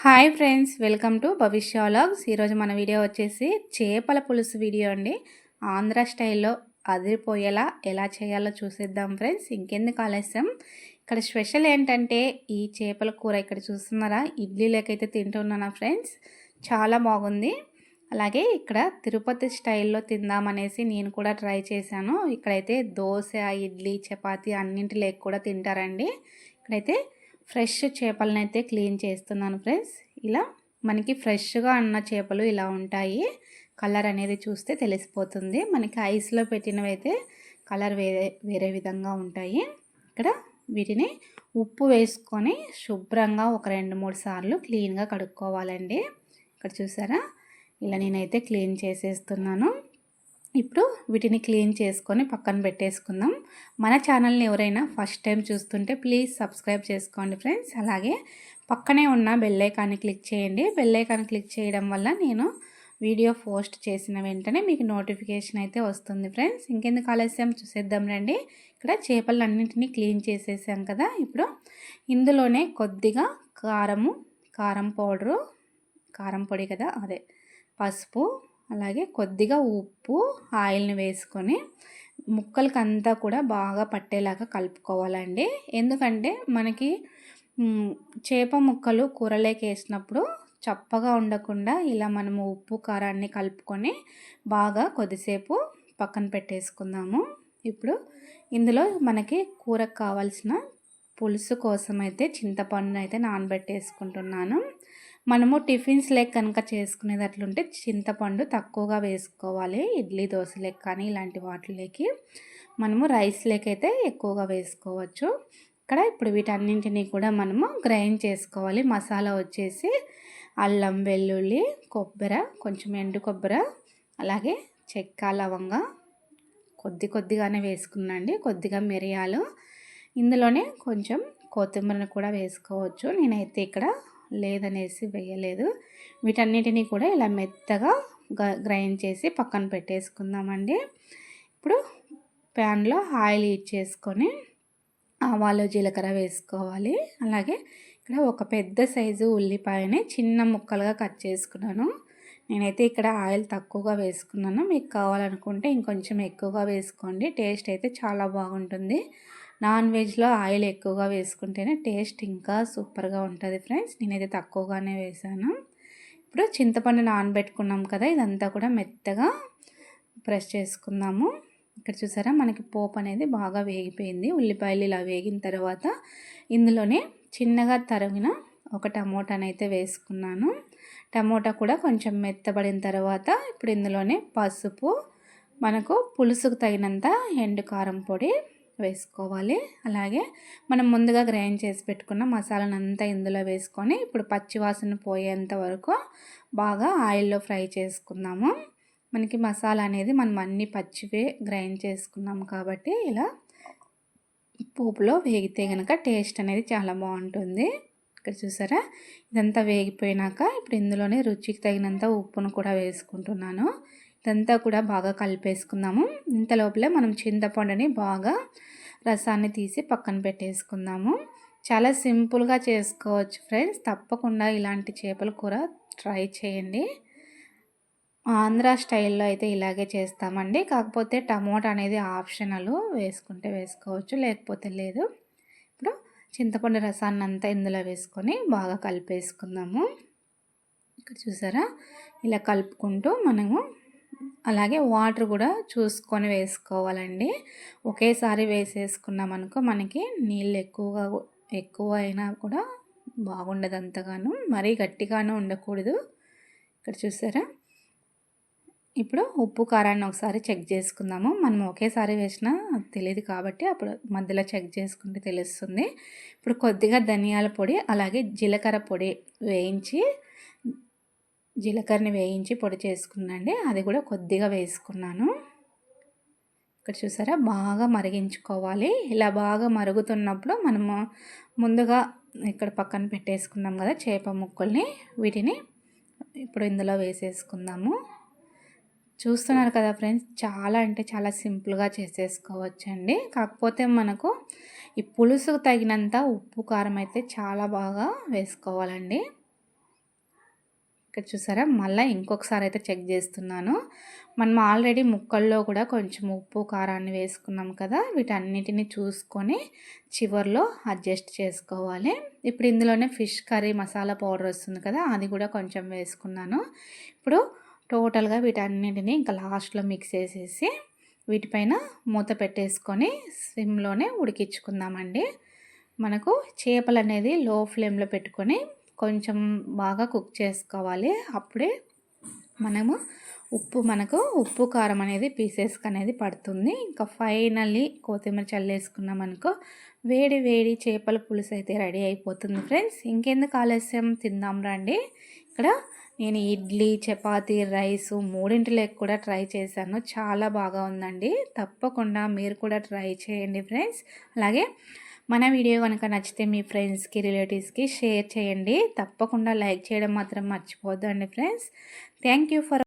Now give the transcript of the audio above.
Hi friends, welcome to భవిష్య vlogs. ఈరోజు మన వీడియో వచ్చేసి చేపల పులుసు వీడియో అండి. ఆంధ్ర స్టైల్లో అదిరిపోయేలా ఎలా చేయాలో చూసేద్దాం ఫ్రెండ్స్. ఇంకెందుకు ఆలస్యం, ఇక్కడ స్పెషల్ ఏంటంటే ఈ చేపల కూర ఇక్కడ చూస్తున్నారా, ఇడ్లీలకైతే తింటున్నానా ఫ్రెండ్స్, చాలా బాగుంది. అలాగే ఇక్కడ తిరుపతి స్టైల్లో తిందామనేసి నేను కూడా ట్రై చేశాను. ఇక్కడైతే దోశ, ఇడ్లీ, చపాతీ అన్నింటిలోకి కూడా తింటారండి. ఇక్కడైతే ఫ్రెష్ చేపలను అయితే క్లీన్ చేస్తున్నాను ఫ్రెండ్స్. ఇలా మనకి ఫ్రెష్గా అన్న చేపలు ఇలా ఉంటాయి. కలర్ అనేది చూస్తే తెలిసిపోతుంది. మనకి ఐస్లో పెట్టినవి అయితే కలర్ వేరే వేరే విధంగా ఉంటాయి. ఇక్కడ వీటిని ఉప్పు వేసుకొని శుభ్రంగా ఒక 2-3 సార్లు క్లీన్గా కడుక్కోవాలండి. ఇక్కడ చూసారా, ఇలా నేనైతే క్లీన్ చేసేస్తున్నాను. ఇప్పుడు వీటిని క్లీన్ చేసుకొని పక్కన పెట్టేసుకుందాం. మన ఛానల్ని ఎవరైనా ఫస్ట్ టైం చూస్తుంటే ప్లీజ్ సబ్స్క్రైబ్ చేసుకోండి ఫ్రెండ్స్. అలాగే పక్కనే ఉన్న బెల్ ఐకాన్ని క్లిక్ చేయండి. బెల్ ఐకాన్ క్లిక్ చేయడం వల్ల నేను వీడియో పోస్ట్ చేసిన వెంటనే మీకు నోటిఫికేషన్ అయితే వస్తుంది ఫ్రెండ్స్. ఇంకెందుకు ఆలస్యం, చూసేద్దాం రండి. ఇక్కడ చేపలన్నింటినీ క్లీన్ చేసేసాం కదా. ఇప్పుడు ఇందులోనే కొద్దిగా కారం పౌడరు, కారం పొడి కదా, అదే పసుపు, అలాగే కొద్దిగా ఉప్పు, ఆయిల్ని వేసుకొని ముక్కలకంతా కూడా బాగా పట్టేలాగా కలుపుకోవాలండి. ఎందుకంటే మనకి చేప ముక్కలు కూరలోకి వేసినప్పుడు చప్పగా ఉండకుండా ఇలా మనము ఉప్పు కారాన్ని కలుపుకొని బాగా కొద్దిసేపు పక్కన పెట్టేసుకుందాము. ఇప్పుడు ఇందులో మనకి కూరకు కావాల్సిన పులుసు కోసం అయితే చింతపండును అయితే నానబెట్టేసుకుంటున్నాను. మనము టిఫిన్స్ లెక్క కనుక చేసుకునేది అట్లుంటే చింతపండు తక్కువగా వేసుకోవాలి. ఇడ్లీ, దోశ లెక్క కానీ ఇలాంటి వాటిలోకి. మనము రైస్ లెక్క అయితే ఎక్కువగా వేసుకోవచ్చు. ఇక్కడ ఇప్పుడు వీటన్నింటినీ కూడా మనము గ్రైండ్ చేసుకోవాలి. మసాలా వచ్చేసి అల్లం, వెల్లుల్లి, కొబ్బరి, కొంచెం ఎండు కొబ్బరి, అలాగే చెక్క, లవంగ కొద్దిగానే వేసుకున్నాండి, కొద్దిగా మిరియాలు, ఇందులోనే కొంచెం కొత్తిమీరను కూడా వేసుకోవచ్చు. నేనైతే ఇక్కడ లేదనేసి వేయలేదు. వీటన్నిటినీ కూడా ఇలా మెత్తగా గ్రైండ్ చేసి పక్కన పెట్టేసుకుందామండి. ఇప్పుడు ప్యాన్లో ఆయిల్ హీట్ చేసుకొని ఆవాలు, జీలకర్ర వేసుకోవాలి. అలాగే ఇక్కడ ఒక పెద్ద సైజు ఉల్లిపాయని చిన్న ముక్కలుగా కట్ చేసుకున్నాను. నేనైతే ఇక్కడ ఆయిల్ తక్కువగా వేసుకున్నాను. మీకు కావాలనుకుంటే ఇంకొంచెం ఎక్కువగా వేసుకోండి. టేస్ట్ అయితే చాలా బాగుంటుంది. నాన్ వెజ్లో ఆయిల్ ఎక్కువగా వేసుకుంటేనే టేస్ట్ ఇంకా సూపర్గా ఉంటుంది ఫ్రెండ్స్. నేనైతే తక్కువగానే వేసాను. ఇప్పుడు చింతపండు నానబెట్టుకున్నాం కదా, ఇదంతా కూడా మెత్తగా ప్రెస్ చేసుకుందాము. ఇక్కడ చూసారా, మనకి పోపు అనేది బాగా వేగిపోయింది. ఉల్లిపాయలు ఇలా వేగిన తర్వాత ఇందులోనే చిన్నగా తరిగిన ఒక టమోటాని అయితే వేసుకున్నాను. టమోటా కూడా కొంచెం మెత్తబడిన తర్వాత ఇప్పుడు ఇందులోనే పసుపు, మనకు పులుసుకు తగినంత ఎండు కారం పొడి వేసుకోవాలి. అలాగే మనం ముందుగా గ్రైండ్ చేసి పెట్టుకున్న మసాలాను అంతా ఇందులో వేసుకొని ఇప్పుడు పచ్చివాసన పోయేంత వరకు బాగా ఆయిల్లో ఫ్రై చేసుకుందాము. మనకి మసాలా అనేది మనం అన్ని పచ్చివే గ్రైండ్ చేసుకున్నాము కాబట్టి ఇలా పోపులో వేగితే కనుక టేస్ట్ అనేది చాలా బాగుంటుంది. ఇక్కడ చూసారా, ఇదంతా వేగిపోయినాక ఇప్పుడు ఇందులోనే రుచికి తగినంత ఉప్పును కూడా వేసుకుంటున్నాను. ఇదంతా కూడా బాగా కలిపేసుకుందాము. ఇంత లోపలే మనం చింతపండుని బాగా రసాన్ని తీసి పక్కన పెట్టేసుకుందాము. చాలా సింపుల్గా చేసుకోవచ్చు ఫ్రెండ్స్. తప్పకుండా ఇలాంటి చేపల కూర ట్రై చేయండి. ఆంధ్ర స్టైల్లో అయితే ఇలాగే చేస్తామండి. కాకపోతే టమోటా అనేది ఆప్షనల్, వేసుకుంటే వేసుకోవచ్చు, లేకపోతే లేదు. ఇప్పుడు చింతపండు రసాన్ని అంతా ఇందులో వేసుకొని బాగా కలిపేసుకుందాము. ఇక్కడ చూసారా, ఇలా కలుపుకుంటూ మనము అలాగే వాటర్ కూడా చూసుకొని వేసుకోవాలండి. ఒకేసారి వేసేసుకున్నాం అనుకో మనకి నీళ్ళు ఎక్కువ అయినా కూడా బాగుండదు అంతగాను, మరీ గట్టిగానే ఉండకూడదు. ఇక్కడ చూసారా, ఇప్పుడు ఉప్పు కారాన్ని ఒకసారి చెక్ చేసుకుందాము. మనం ఒకేసారి వేసినా తెలియదు కాబట్టి అప్పుడు మధ్యలో చెక్ చేసుకుంటే తెలుస్తుంది. ఇప్పుడు కొద్దిగా ధనియాల పొడి, అలాగే జీలకర్రని వేయించి పొడి చేసుకున్నాండి, అది కూడా కొద్దిగా వేసుకున్నాను. ఇక్కడ చూసారా, బాగా మరిగించుకోవాలి. ఇలా బాగా మరుగుతున్నప్పుడు మనము ముందుగా ఇక్కడ పక్కన పెట్టేసుకున్నాం కదా చేప ముక్కల్ని, వీటిని ఇప్పుడు ఇందులో వేసేసుకుందాము. చూస్తున్నారు కదా ఫ్రెండ్స్, చాలా అంటే చాలా సింపుల్గా చేసేసుకోవచ్చండి. కాకపోతే మనకు ఈ పులుసుకు తగినంత ఉప్పు కారం అయితే చాలా బాగా వేసుకోవాలండి. ఇక్కడ చూసారా మళ్ళీ ఇంకొకసారి అయితే చెక్ చేస్తున్నాను. మనం ఆల్రెడీ ముక్కల్లో కూడా కొంచెం ఉప్పు కారాన్ని వేసుకున్నాం కదా, వీటన్నిటిని చూసుకొని చివర్లో అడ్జస్ట్ చేసుకోవాలి. ఇప్పుడు ఇందులోనే ఫిష్ కర్రీ మసాలా పౌడర్ వస్తుంది కదా, అది కూడా కొంచెం వేసుకున్నాను. ఇప్పుడు టోటల్గా వీటన్నిటిని ఇంకా లాస్ట్లో మిక్స్ చేసేసి వీటిపైన మూత పెట్టేసుకొని సిమ్లోనే ఉడికించుకుందామండి. మనకు చేపలు అనేది లో ఫ్లేమ్లో పెట్టుకొని కొంచెం బాగా కుక్ చేసుకోవాలి. అప్పుడే మనకు ఉప్పు కారం అనేది పీసెస్కి అనేది పడుతుంది. ఇంకా ఫైనల్లీ కొత్తిమీర చల్లేసుకున్నాం అనుకో, వేడి వేడి చేపల పులుసు అయితే రెడీ అయిపోతుంది ఫ్రెండ్స్. ఇంకెందుకు ఆలస్యం, తిందాం రండి. ఇక్కడ నేను ఇడ్లీ, చపాతీ, రైసు మూడింటిలోకి కూడా ట్రై చేశాను. చాలా బాగా ఉందండి. తప్పకుండా మీరు కూడా ట్రై చేయండి ఫ్రెండ్స్. అలాగే మన వీడియో కనుక నచ్చితే మీ ఫ్రెండ్స్కి, రిలేటివ్స్కి షేర్ చేయండి. తప్పకుండా లైక్ చేయడం మాత్రం మర్చిపోద్దండి ఫ్రెండ్స్. Thank you for